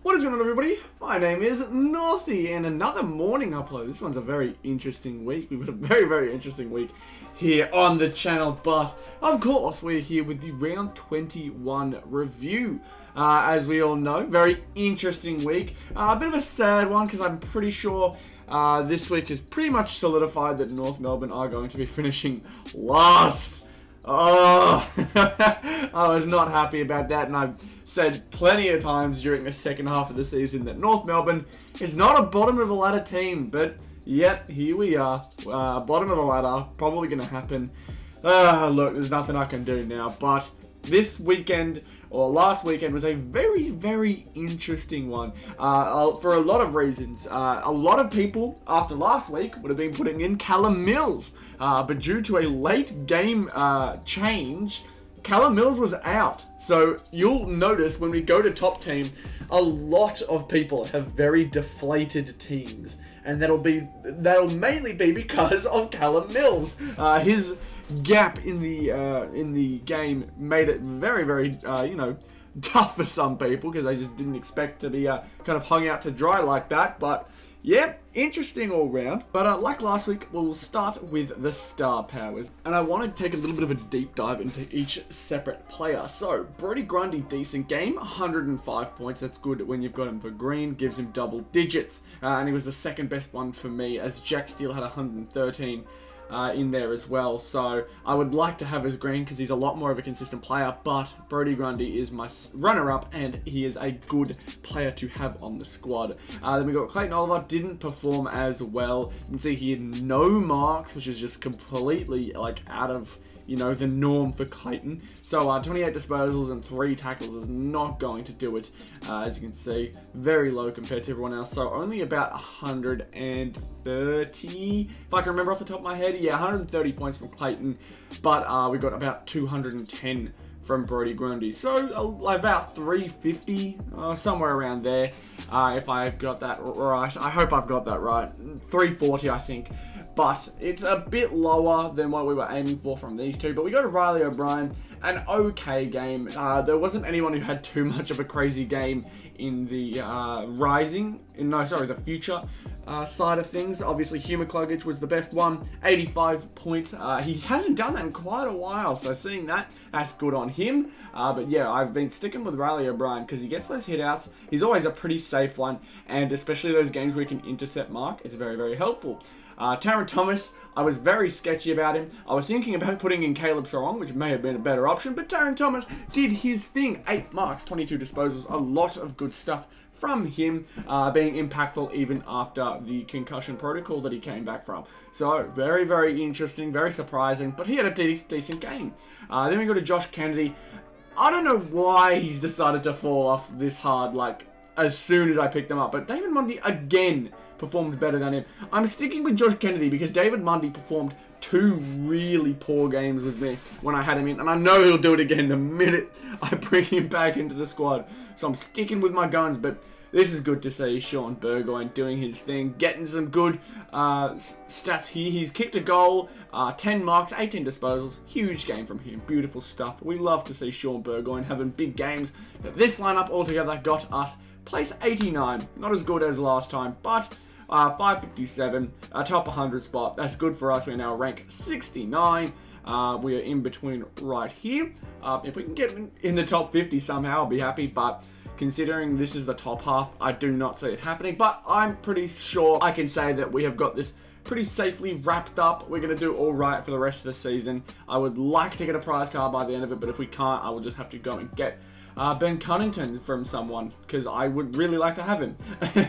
What is going on, everybody? My name is Northy, and another morning upload. This one's a very interesting week. We've got a very interesting week here on the channel, but of course we're here with the round 21 review. As we all know, very interesting week. A bit of a sad one because I'm pretty sure this week is pretty much solidified that North Melbourne are going to be finishing last. Oh, I was not happy about that, and I've said plenty of times during the second half of the season that North Melbourne is not a bottom of the ladder team, but yet here we are, bottom of the ladder, probably going to happen. Look, there's nothing I can do now, but this weekend, or last weekend, was a very interesting one for a lot of reasons. A lot of people, after last week, would have been putting in Callum Mills, but due to a late game change, Callum Mills was out. So you'll notice when we go to top team, a lot of people have very deflated teams, and that'll mainly be because of Callum Mills. His gap in the game made it very tough for some people because they just didn't expect to be kind of hung out to dry like that. But yeah, interesting all round. But like last week, we'll start with the star powers, and I want to take a little bit of a deep dive into each separate player. So Brodie Grundy, decent game, 105 points. That's good when you've got him for green, gives him double digits, and he was the second best one for me, as Jack Steele had 113 in there as well. So I would like to have his green because he's a lot more of a consistent player, but Brodie Grundy is my runner-up, and he is a good player to have on the squad. Then we got Clayton Oliver, didn't perform as well. You can see he had no marks, which is just completely like out of the norm for Clayton. So 28 disposals and 3 tackles is not going to do it. As you can see, very low compared to everyone else. So only about 130, if I can remember off the top of my head. Yeah, 130 points from Clayton, but we got about 210 from Brodie Grundy. So about 350, somewhere around there, if I've got that right. I hope I've got that right. 340, I think. But it's a bit lower than what we were aiming for from these two. But we got a Riley O'Brien, an okay game. There wasn't anyone who had too much of a crazy game in the the future side of things. Obviously, Hugh McCluggage was the best one, 85 points. He hasn't done that in quite a while, so seeing that's good on him. But yeah, I've been sticking with Riley O'Brien because he gets those hit outs. He's always a pretty safe one, and especially those games where he can intercept mark, it's very helpful. Taron Thomas, I was very sketchy about him. I was thinking about putting in Caleb Sarong, which may have been a better option, but Taron Thomas did his thing. 8 marks, 22 disposals, a lot of good stuff from him, being impactful even after the concussion protocol that he came back from. So very interesting, very surprising, but he had a decent game. Then we go to Josh Kennedy. I don't know why he's decided to fall off this hard, like, as soon as I picked him up, but David Mundy again performed better than him. I'm sticking with Josh Kennedy because David Mundy performed 2 really poor games with me when I had him in, and I know he'll do it again the minute I bring him back into the squad. So I'm sticking with my guns, but this is good to see Sean Burgoyne doing his thing, getting some good stats here. He's kicked a goal, 10 marks, 18 disposals. Huge game from him. Beautiful stuff. We love to see Sean Burgoyne having big games. But this lineup altogether got us place 89. Not as good as last time, but 557, a top 100 spot. That's good for us. We're now ranked 69. We are in between right here. If we can get in the top 50 somehow, I'll be happy, but considering this is the top half, I do not see it happening, but I'm pretty sure I can say that we have got this pretty safely wrapped up. We're going to do all right for the rest of the season. I would like to get a prize card by the end of it, but if we can't, I will just have to go and get Ben Cunnington from someone, because I would really like to have him.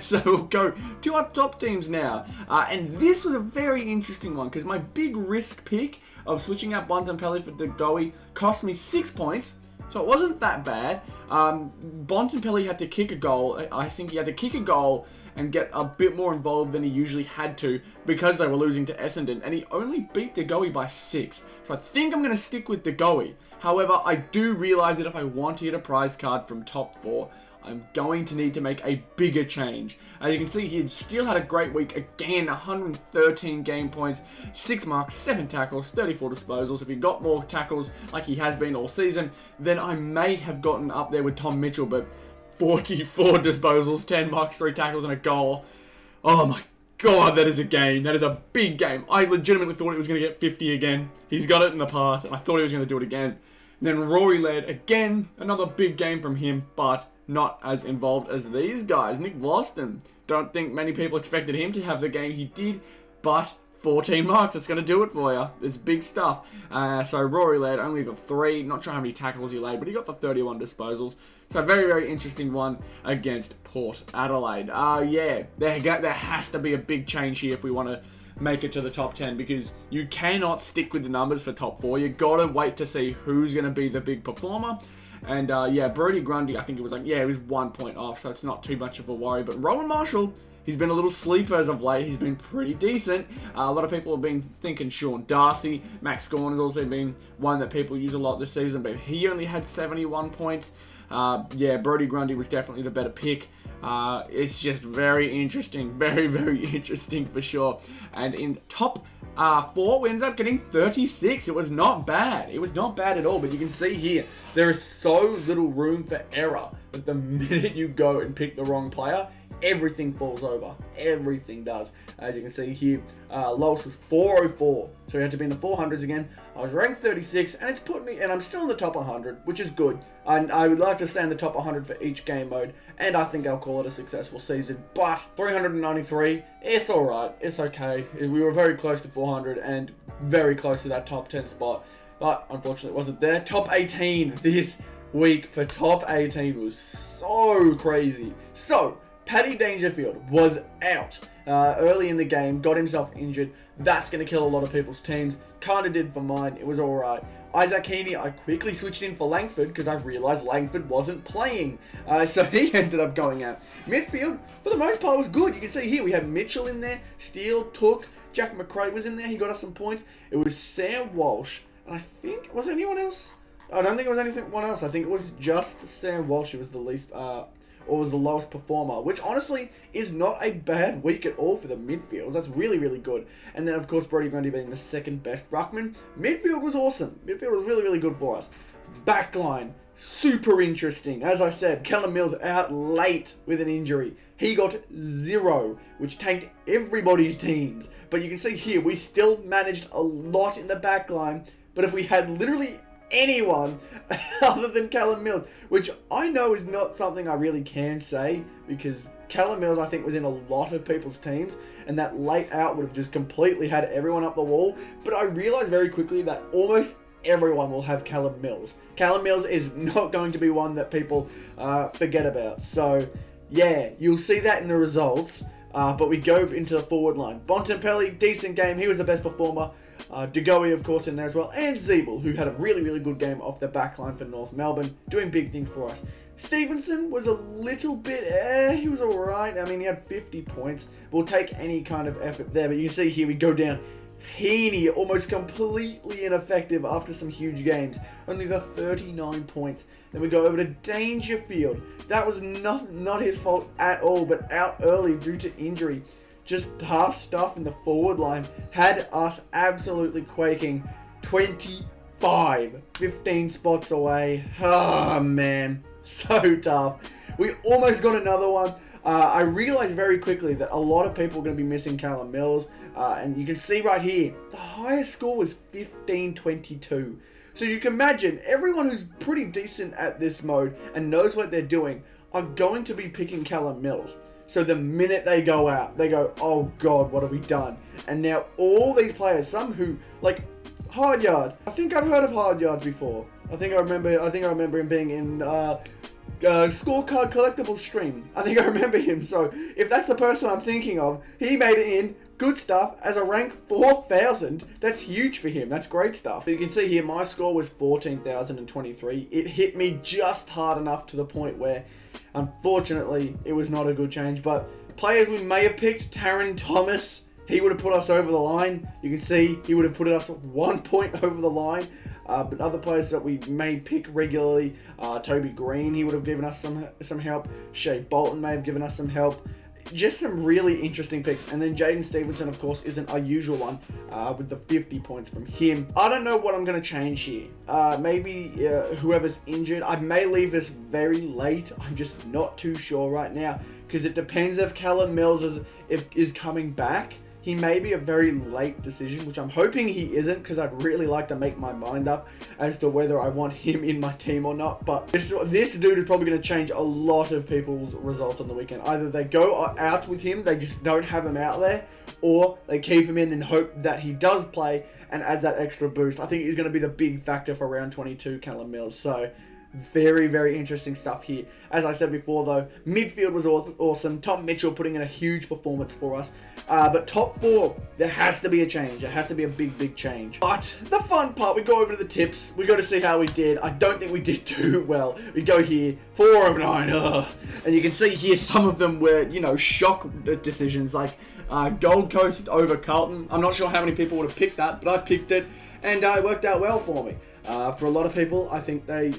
So we'll go to our top teams now. And this was a very interesting one, because my big risk pick of switching out Bontempelli for De Goey cost me 6 points. So it wasn't that bad. Bontempelli had to kick a goal. I think he had to kick a goal and get a bit more involved than he usually had to because they were losing to Essendon, and he only beat De Goey by 6. So I think I'm going to stick with De Goey. However, I do realise that if I want to get a prize card from top 4, I'm going to need to make a bigger change. As you can see, he still had a great week. Again, 113 game points, 6 marks, 7 tackles, 34 disposals. If he got more tackles like he has been all season, then I may have gotten up there with Tom Mitchell, but 44 disposals, 10 marks, 3 tackles, and a goal. Oh my God, that is a game. That is a big game. I legitimately thought he was going to get 50 again. He's got it in the past, and I thought he was going to do it again. And then Rory led again, another big game from him, but not as involved as these guys. Nick Vlaston, don't think many people expected him to have the game he did, but 14 marks, it's going to do it for you. It's big stuff. So Rory led only the 3, not sure how many tackles he laid, but he got the 31 disposals. So very, very interesting one against Port Adelaide. Yeah, there has to be a big change here if we want to make it to the top 10, because you cannot stick with the numbers for top 4. You got to wait to see who's going to be the big performer. And yeah, Brodie Grundy, I think it was like, yeah, he was 1 point off, so it's not too much of a worry. But Rowan Marshall, he's been a little sleeper as of late. He's been pretty decent. A lot of people have been thinking Sean Darcy. Max Gawn has also been one that people use a lot this season, but he only had 71 points. Yeah, Brodie Grundy was definitely the better pick. It's just very interesting. Very, very interesting for sure. And in top 4, we ended up getting 36. It was not bad. It was not bad at all. But you can see here, there is so little room for error that the minute you go and pick the wrong player, everything falls over. Everything does. As you can see here, lowest was 404. So we had to be in the 400s again. I was ranked 36, and it's put me, and I'm still in the top 100, which is good. And I would like to stay in the top 100 for each game mode, and I think I'll call it a successful season. But 393, it's alright. It's okay. We were very close to 400 and very close to that top 10 spot. But unfortunately, it wasn't there. Top 18 this week for top 18 was so crazy. So, Paddy Dangerfield was out early in the game, got himself injured. That's going to kill a lot of people's teams. Kind of did for mine. It was alright. Isaac Heaney, I quickly switched in for Langford because I realised Langford wasn't playing. So he ended up going out. Midfield, for the most part, was good. You can see here we had Mitchell in there, Steele, Took, Jack McRae was in there. He got us some points. It was Sam Walsh, and I think, was anyone else? I don't think it was anyone else. I think it was just Sam Walsh who was the least, or was the lowest performer, which honestly is not a bad week at all for the midfield. That's really, really good. And then, of course, Brodie Grundy being the second best ruckman. Midfield was awesome. Midfield was really, really good for us. Backline, super interesting. As I said, Callum Mills out late with an injury. He got 0, which tanked everybody's teams. But you can see here, we still managed a lot in the backline. But if we had literally anyone other than Callum Mills, which I know is not something I really can say, because Callum Mills, I think, was in a lot of people's teams, and that late out would have just completely had everyone up the wall. But I realized very quickly that almost everyone will have Callum Mills. Callum Mills is not going to be one that people forget about. So, yeah, you'll see that in the results. But we go into the forward line. Bontempelli, decent game. He was the best performer. DeGoey, of course, in there as well. And Zeeble, who had a really, really good game off the back line for North Melbourne, doing big things for us. Stevenson was a little bit, he was alright. I mean, he had 50 points. We'll take any kind of effort there. But you can see here, we go down. Heaney, almost completely ineffective after some huge games. Only the 39 points. Then we go over to Dangerfield. That was not his fault at all, but out early due to injury. Just half stuff in the forward line had us absolutely quaking. 25, 15 spots away. Oh man, so tough. We almost got another one. I realized very quickly that a lot of people are going to be missing Callum Mills. And you can see right here, the highest score was 1522. So you can imagine everyone who's pretty decent at this mode and knows what they're doing are going to be picking Callum Mills. So the minute they go out, they go, oh God, what have we done? And now all these players, some who, like, Hard Yards. I think I've heard of Hard Yards before. I think I remember him being in Scorecard Collectibles stream. I think I remember him. So if that's the person I'm thinking of, he made it in. Good stuff. As a rank 4,000, that's huge for him. That's great stuff. You can see here, my score was 14,023. It hit me just hard enough to the point where, unfortunately, it was not a good change. But players we may have picked, Taron Thomas, he would have put us over the line. You can see he would have put us 1 point over the line. But other players that we may pick regularly, Toby Green, he would have given us some help. Shea Bolton may have given us some help. just some really interesting picks. And then Jaden Stevenson, of course, isn't a usual one with the 50 points from him. I don't know what I'm going to change here. Maybe whoever's injured. I may leave this very late. I'm just not too sure right now because it depends if Callum Mills is coming back. He may be a very late decision, which I'm hoping he isn't because I'd really like to make my mind up as to whether I want him in my team or not. But this dude is probably going to change a lot of people's results on the weekend. Either they go out with him, they just don't have him out there, or they keep him in and hope that he does play and adds that extra boost. I think he's going to be the big factor for round 22, Callum Mills. So very, very interesting stuff here. As I said before, though, midfield was awesome. Tom Mitchell putting in a huge performance for us. But top 4, there has to be a change. There has to be a big, big change. But the fun part, we go over to the tips. We got to see how we did. I don't think we did too well. We go here, 4 of 9. And you can see here some of them were, shock decisions, like Gold Coast over Carlton. I'm not sure how many people would have picked that, but I picked it, and it worked out well for me. For a lot of people, I think they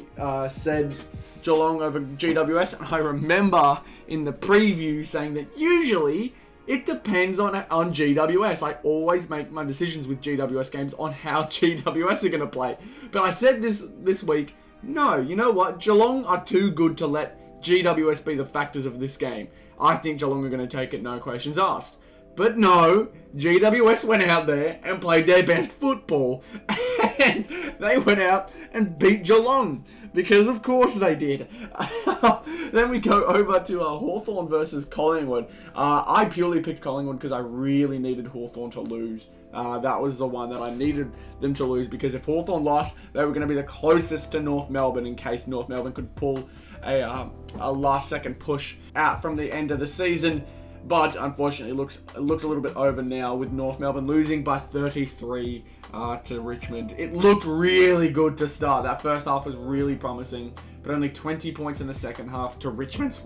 said Geelong over GWS. And I remember in the preview saying that usually it depends on GWS. I always make my decisions with GWS games on how GWS are going to play. But I said this week, no, you know what? Geelong are too good to let GWS be the factors of this game. I think Geelong are going to take it, no questions asked. But no, GWS went out there and played their best football. And they went out and beat Geelong. Because of course they did. Then we go over to Hawthorn versus Collingwood. I purely picked Collingwood because I really needed Hawthorn to lose. That was the one that I needed them to lose. Because if Hawthorn lost, they were going to be the closest to North Melbourne in case North Melbourne could pull a last second push out from the end of the season. But unfortunately, it looks a little bit over now with North Melbourne losing by 33 to Richmond. It looked really good to start. That first half was really promising, but only 20 points in the second half to Richmond's,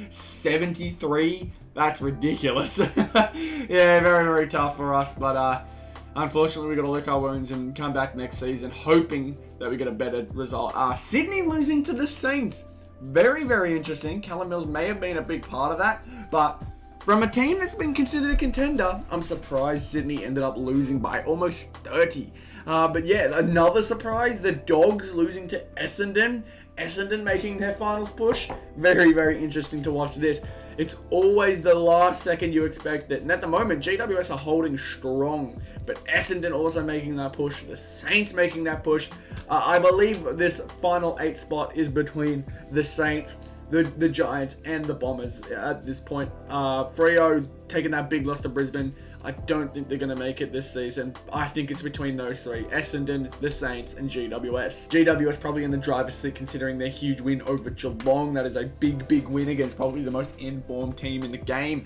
73? That's ridiculous. Yeah, very, very tough for us, but unfortunately, we got to lick our wounds and come back next season, hoping that we get a better result. Sydney losing to the Saints. Very, very interesting. Callum Mills may have been a big part of that, but from a team that's been considered a contender, I'm surprised Sydney ended up losing by almost 30. But yeah, another surprise, the Dogs losing to Essendon. Essendon making their finals push. Very, very interesting to watch this. It's always the last second you expect it. And at the moment, GWS are holding strong. But Essendon also making that push. The Saints making that push. I believe this final 8 spot is between the Saints, the Giants, and the Bombers at this point. Freo taking that big loss to Brisbane. I don't think they're going to make it this season. I think it's between those 3. Essendon, the Saints, and GWS. GWS probably in the driver's seat considering their huge win over Geelong. That is a big, big win against probably the most informed team in the game.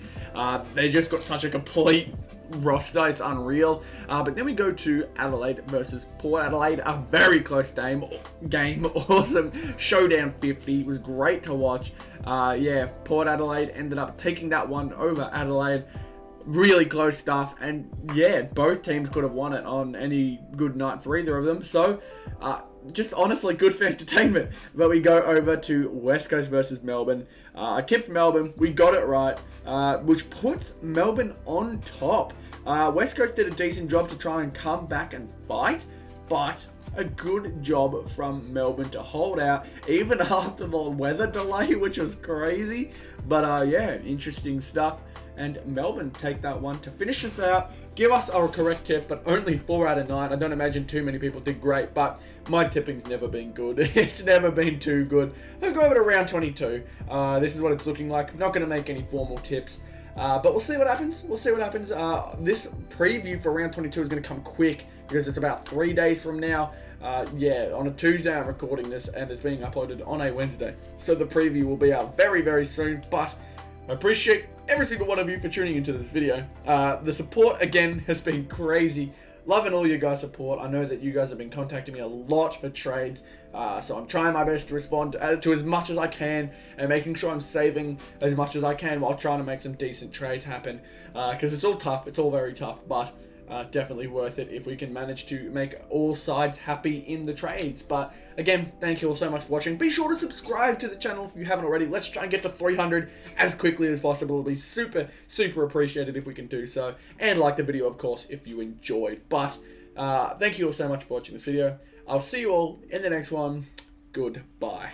They just got such a complete roster. It's unreal. But then we go to Adelaide versus Port Adelaide. A very close game. Awesome. Showdown 50. It was great to watch. Port Adelaide ended up taking that one over Adelaide. Really close stuff, and yeah, both teams could have won it on any good night for either of them. So, just honestly good for entertainment. But we go over to West Coast versus Melbourne. I tipped Melbourne. We got it right, which puts Melbourne on top. West Coast did a decent job to try and come back and fight, but a good job from Melbourne to hold out even after the weather delay, which was crazy. But interesting stuff. And Melbourne take that one to finish us out. Give us our correct tip, but only 4 out of 9. I don't imagine too many people did great, but my tipping's never been good. It's never been too good. I'll go over to round 22. This is what it's looking like. I'm not going to make any formal tips, but we'll see what happens. This preview for round 22 is going to come quick because it's about 3 days from now. On a Tuesday I'm recording this, and it's being uploaded on a Wednesday. So the preview will be out very, very soon, but I appreciate every single one of you for tuning into this video. The support, again, has been crazy. Loving all your guys' support. I know that you guys have been contacting me a lot for trades, so I'm trying my best to respond to as much as I can and making sure I'm saving as much as I can while trying to make some decent trades happen, because it's all tough. It's all very tough, but definitely worth it if we can manage to make all sides happy in the trades. But again, thank you all so much for watching. Be sure to subscribe to the channel if you haven't already. Let's try and get to 300 as quickly as possible. It'll be super, super appreciated if we can do so. And like the video, of course, if you enjoyed. But thank you all so much for watching this video. I'll see you all in the next one. Goodbye.